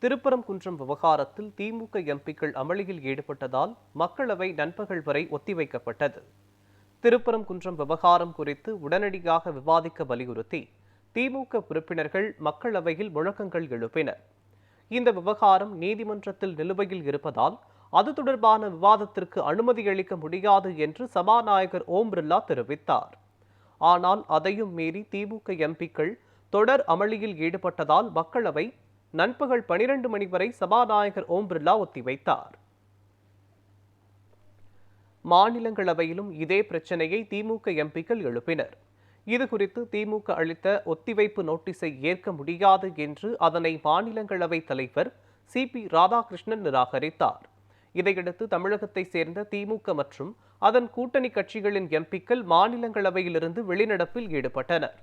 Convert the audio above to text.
திருப்பரங்குன்றம் விவகாரத்தில் திமுக எம்பிக்கள் அமளியில் ஈடுபட்டதால் மக்களவை நண்பகல் வரை ஒத்திவைக்கப்பட்டது. திருப்பரங்குன்றம் விவகாரம் குறித்து உடனடியாக விவாதிக்க வலியுறுத்தி திமுக உறுப்பினர்கள் மக்களவையில் முழக்கங்கள் எழுப்பினர். இந்த விவகாரம் நீதிமன்றத்தில் நிலுவையில் இருப்பதால் அது தொடர்பான விவாதத்திற்கு அனுமதியளிக்க முடியாது என்று சபாநாயகர் ஓம் பிர்லா தெரிவித்தார். ஆனால் அதையும் மீறி திமுக எம்பிக்கள் தொடர் அமளியில் ஈடுபட்டதால் மக்களவை நண்பகல் 12 மணி வரை சபாநாயகர் ஓம் பிர்லா ஒத்திவைத்தார். மாநிலங்களவையிலும் இதே பிரச்சனையை திமுக எம்பிக்கள் எழுப்பினர். இதுகுறித்து திமுக அளித்த ஒத்திவைப்பு நோட்டீஸை ஏற்க முடியாது என்று அதனை மாநிலங்களவை தலைவர் சி.பி. ராதாகிருஷ்ணன் நிராகரித்தார். இதையடுத்து தமிழகத்தை சேர்ந்த திமுக மற்றும் அதன் கூட்டணி கட்சிகளின் எம்பிக்கள் மாநிலங்களவையிலிருந்து வெளிநடப்பில் ஈடுபட்டனர்.